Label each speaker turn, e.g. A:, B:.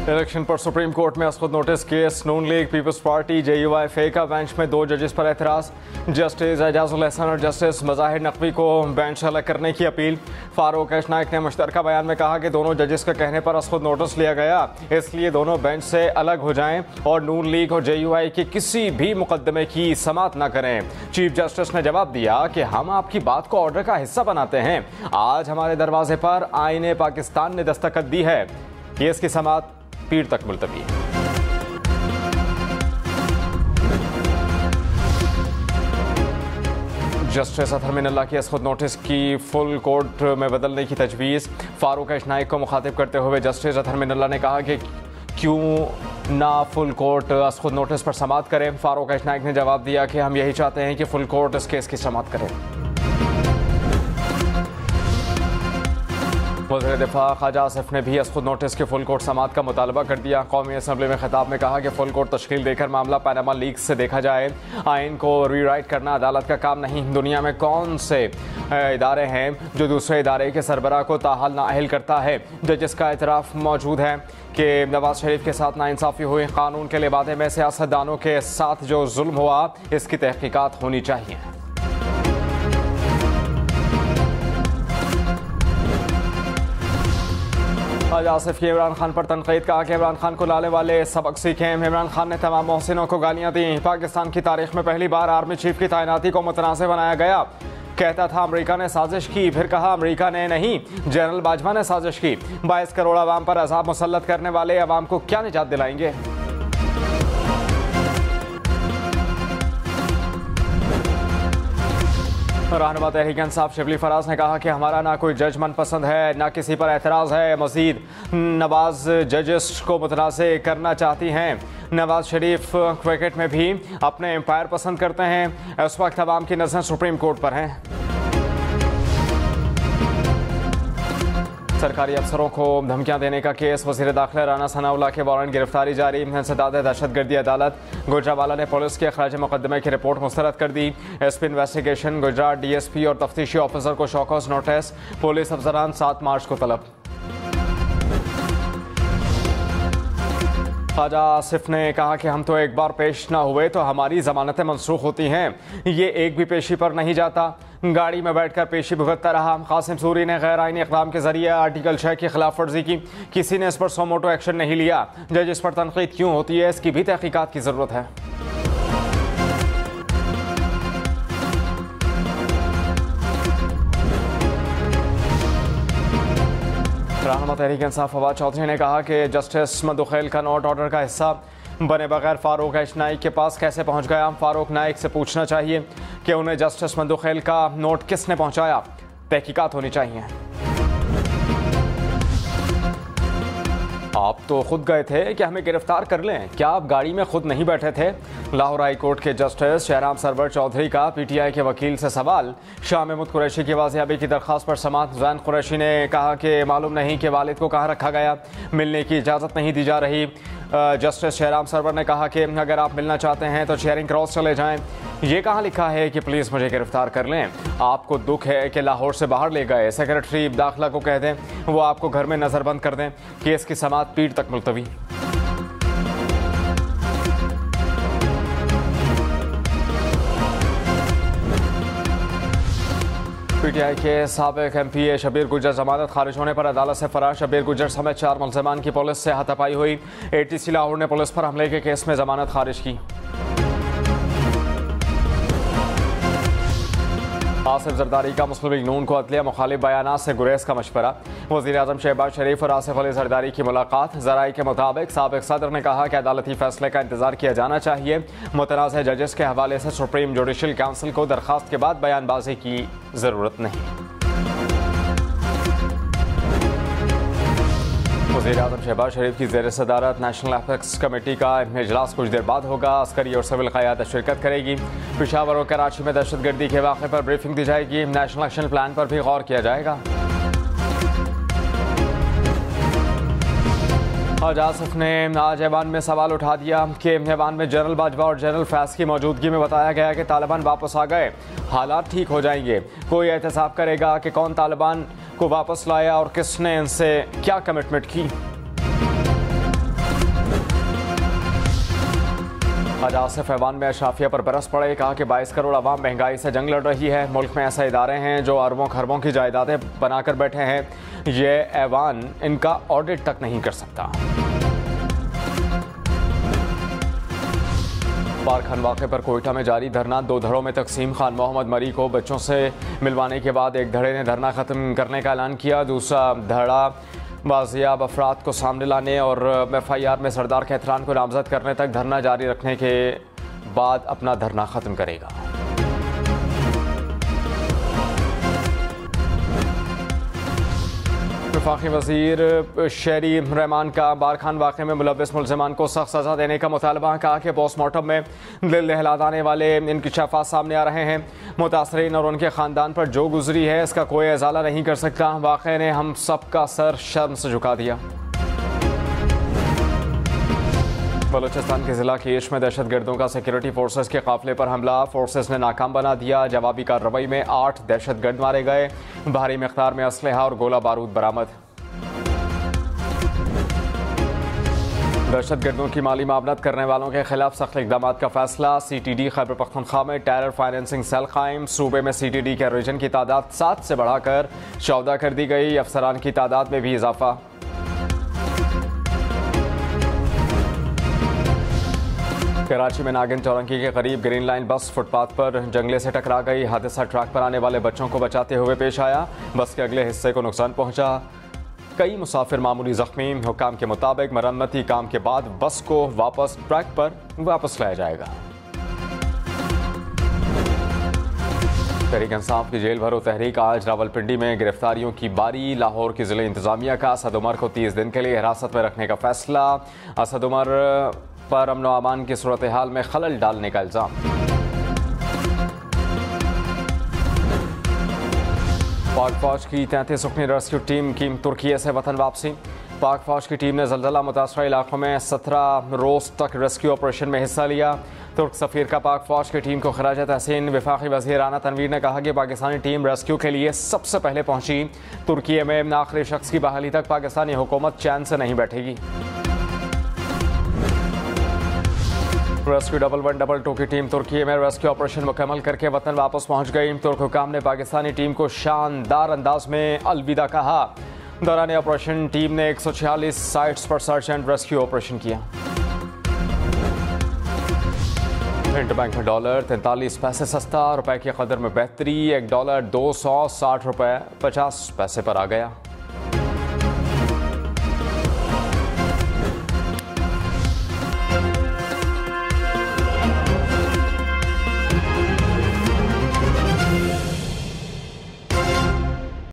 A: Election पर supreme court में असखुद notice case. नून league, peoples party, JUI का बेंच में 2 जजेस पर एतराज़। जस्टिस एजाजुल एहसान और जस्टिस मज़ाहिर नकवी को बेंच अलग करने की अपील। फारूक नाइक ने मुश्तरका बयान में कहा कि दोनों जजेस के कहने पर असखुद नोटिस लिया गया, इसलिए दोनों बेंच से अलग हो जाएं और नून लीग और JUI के किसी भी मुकदमे की समाअत न करें। चीफ जस्टिस ने जवाब दिया कि हम आपकी बात को ऑर्डर का हिस्सा बनाते हैं। आज हमारे दरवाजे पर आईने पाकिस्तान ने दस्तखत दी है। केस की समाअत पीर तक मुलतवी। जस्टिस अतहर मिनल्ला की असखुद नोटिस की फुल कोर्ट में बदलने की तजवीज़। फारूक नाइक को मुखातिब करते हुए जस्टिस अतहर मिनल्ला ने कहा कि क्यों ना फुल कोर्ट असखुद नोटिस पर समाअत करें। फारूक नाइक ने जवाब दिया कि हम यही चाहते हैं कि फुल कोर्ट इस केस की समाअत करें। वज़ीर दिफा ख्वाजा आसिफ ने भी असखुद नोटिस के फुल कोर्ट समाअत का मुतालबा कर दिया। कौमी असम्बली में खिताब में कहा कि फुल कोर्ट तश्कील देकर मामला पैनामा लीक्स से देखा जाए। आइन को रीराइट करना अदालत का काम नहीं। दुनिया में कौन से इदारे हैं जो दूसरे इदारे के सरबराह को ताहाल नाअहल करता है। जजेस का एतराफ़ मौजूद है कि नवाज शरीफ के साथ नाइंसाफ़ी हुई। कानून के लिबादे में सियासतदानों के साथ जो जुल्म हुआ, इसकी तहकीकात होनी चाहिए। ख्वाजा आसिफ की इमरान खान पर तनकीद। कहा कि इमरान खान को लाने वाले सबक सीखें। इमरान खान ने तमाम मोहसिनों को गालियां दी। पाकिस्तान की तारीख में पहली बार आर्मी चीफ की तैनाती को मुतनाज़ बनाया गया। कहता था अमेरिका ने साजिश की, फिर कहा अमेरिका ने नहीं, जनरल बाजवा ने साजिश की। 22 करोड़ अवाम पर अज़ाब मुसल्लत करने वाले अवाम को क्या निजात दिलाएंगे। रहनुमा तहरीक इंसाफ शिबली फराज ने कहा कि हमारा ना कोई जज मनपसंद है, ना किसी पर एतराज़ है। मजीद नवाज जजेस को मुतनाज़ करना चाहती हैं। नवाज शरीफ क्रिकेट में भी अपने एम्पायर पसंद करते हैं। इस वक्त अवाम की नज़र सुप्रीम कोर्ट पर हैं। सरकारी अफसरों को धमकियां देने का केस। वज़ीर दाखिला राना सनाउल्लाह के वारंट गिरफ्तारी जारी। इंसदाद दहशतगर्दी अदालत गुजरावाला ने पुलिस के खराज मुकदमे की रिपोर्ट मुस्तरद कर दी। SP इन्वेस्टिगेशन गुजरात DSP और तफ्तीशी ऑफिसर को शौकस नोटिस। पुलिस अफसरान 7 मार्च को तलब। ख्वाजा आसिफ ने कहा कि हम तो एक बार पेश ना हुए तो हमारी जमानतें मनसूख होती हैं। ये एक भी पेशी पर नहीं जाता। गाड़ी में बैठकर पेशी भुगतता रहा। कासिम सूरी ने गैर आईनी इक़दाम के जरिए आर्टिकल 6 की खिलाफ वर्जी की। किसी ने इस पर सो मोटो एक्शन नहीं लिया। जज इस पर तनकीद क्यों होती है, इसकी भी तहकीकात की ज़रूरत है। रहनुमा तहरीक इंसाफ फवाद चौधरी ने कहा कि जस्टिस मंदुखेल का नोट ऑर्डर का हिस्सा बने बगैर फारूक नाइक के पास कैसे पहुंच गया। फारूक नाइक से पूछना चाहिए कि उन्हें जस्टिस मंदुखेल का नोट किसने पहुंचाया। तहकीकात होनी चाहिए। आप तो खुद गए थे कि हमें गिरफ्तार कर लें, क्या आप गाड़ी में खुद नहीं बैठे थे। लाहौर हाई कोर्ट के जस्टिस शहराम सरवर चौधरी का PTI के वकील से सवाल। शाह महमूद कुरैशी की वाजियाबी की दरख्वास्त पर समाअत। जैन कुरैशी ने कहा कि मालूम नहीं कि वालिद को कहाँ रखा गया, मिलने की इजाज़त नहीं दी जा रही। जस्टिस शहराम सरवर ने कहा कि अगर आप मिलना चाहते हैं तो चेयरिंग क्रॉस चले जाएं। ये कहाँ लिखा है कि पुलिस मुझे गिरफ्तार कर लें। आपको दुख है कि लाहौर से बाहर ले गए। सेक्रेटरी दाखिला को कह दें वो आपको घर में नज़रबंद कर दें। केस की समाअत पीर तक मुलतवी। PTI के साबिक MPA शबीर गुजर जमानत खारिज होने पर अदालत से फरार। शबीर गुजर समेत 4 मुल्ज़िमान की पुलिस से हाथापाई हुई। ATC लाहौर ने पुलिस पर हमले के केस में जमानत खारिज की। आसिफ जरदारी का मुस्लिम लीग नून को अदलिया मुखालिफ बयानात से गुरेज का मशवरा। वज़ीर आज़म शहबाज शरीफ और आसिफ अली जरदारी की मुलाकात। ज़राई के मुताबिक साबिक सदर ने कहा कि अदालती फैसले का इंतजार किया जाना चाहिए। मुतनाज़ जजेस के हवाले से सुप्रीम जुडिशल काउंसिल को दरखास्त के बाद बयानबाजी की ज़रूरत नहीं। वज़ीर आज़म शहबाज शरीफ की ज़ेर सदारत नेशनल एथिक्स कमेटी का इजलास कुछ देर बाद होगा। अस्करी और सिविल क़यादत शिरकत करेगी। पेशावर और कराची में दहशतगर्दी के वाक़े पर ब्रीफिंग दी जाएगी। नेशनल एक्शन प्लान पर भी गौर किया जाएगा। ख्वाजा आसिफ ने आज ऐवान में सवाल उठा दिया कि ऐवान में जनरल बाजवा और जनरल फैज़ की मौजूदगी में बताया गया कि तालिबान वापस आ गए, हालात ठीक हो जाएंगे। कोई एहतसाब करेगा कि कौन तालिबान को वापस लाया और किसने इनसे क्या कमिटमेंट की। आज आसिफ ऐवान में अशराफिया पर बरस पड़े। कहा कि 22 करोड़ आवाम महंगाई से जंग लड़ रही है। मुल्क में ऐसे इदारे हैं जो अरबों खरबों की जायदादें बनाकर बैठे हैं। ये ऐवान इनका ऑडिट तक नहीं कर सकता। पार्क खान वाक़े पर कोयटा में जारी धरना 2 धड़ों में तकसीम। खान मोहम्मद मरी को बच्चों से मिलवाने के बाद एक धड़े ने धरना ख़त्म करने का ऐलान किया। दूसरा धड़ा बाजियाब अफराद को सामने लाने और FIR में सरदार कहतरान को नामजद करने तक धरना जारी रखने के बाद अपना धरना ख़त्म करेगा। वफाकी वज़ीर शहरी रहमान का बार खान वाक़े में मुलव्विस मुल्ज़िमान को सख्त सज़ा देने का मुतालबा। कहा कि पोस्टमार्टम में दिल दहला देने वाले इंकशाफात सामने आ रहे हैं। मुतासरीन और उनके ख़ानदान पर जो गुजरी है इसका कोई इज़ाला नहीं कर सकता। वाक़े ने हम सब का सर शर्म से झुका दिया। बलूचिस्तान के ज़िला कीश में दहशतगर्दों का सिक्योरिटी फोर्सेस के काफिले पर हमला। फोर्सेस ने नाकाम बना दिया। जवाबी कार्रवाई में 8 दहशतगर्द मारे गए। भारी मिक़दार में असलहा और गोला बारूद बरामद। दहशतगर्दों की माली मामलत करने वालों के खिलाफ सख्त इक़दाम का फैसला। CTD खैबर पख्तूनख्वा में टेरर फाइनेंसिंग सेल कायम। सूबे में CTD के रीजन की तादाद 7 से बढ़ाकर 14 कर दी गई। अफसरान की तादाद में भी इजाफा। कराची में नागिन चौरंगी के करीब ग्रीन लाइन बस फुटपाथ पर जंगले से टकरा गई। हादसा ट्रक पर आने वाले बच्चों को बचाते हुए पेश आया। बस के अगले हिस्से को नुकसान पहुंचा। कई मुसाफिर मामूली जख्मी। हुकाम के मुताबिक मरम्मती काम के बाद बस को वापस ट्रैक पर वापस लाया जाएगा। तहरीक इंसाफ की जेल भरो तहरीक। आज रावलपिंडी में गिरफ्तारियों की बारी। लाहौर की जिले इंतजामिया का असद उमर को 30 दिन के लिए हिरासत में रखने का फैसला। असद उमर पर अमन व अमान की सूरत हाल में खलल डालने का इल्जाम। पाक फौज की 33 रुकनी रेस्क्यू टीम की तुर्की से वतन वापसी। पाक फौज की टीम ने ज़लज़ला मुतासरा इलाकों में 17 रोज़ तक रेस्क्यू ऑपरेशन में हिस्सा लिया। तुर्क सफ़ीर का पाक फौज की टीम को खराज तहसीन। वफाकी वज़ीर राना तनवीर ने कहा कि पाकिस्तानी टीम रेस्क्यू के लिए सबसे पहले पहुंची। तुर्की में आखिरी शख्स की बहाली तक पाकिस्तानी हुकूमत चैन से नहीं बैठेगी। रेस्क्यू 1112 की टीम तुर्की में रेस्क्यू ऑपरेशन मुकम्मल करके वतन वापस पहुंच गई। तुर्क हुकाम ने पाकिस्तानी टीम को शानदार अंदाज में अलविदा कहा। दौरान ऑपरेशन टीम ने 146 साइट्स पर सर्च एंड रेस्क्यू ऑपरेशन किया। इंटरबैंक में डॉलर 43 पैसे सस्ता। रुपए की कदर में बेहतरी। $1 260 रुपए 50 पैसे पर आ गया।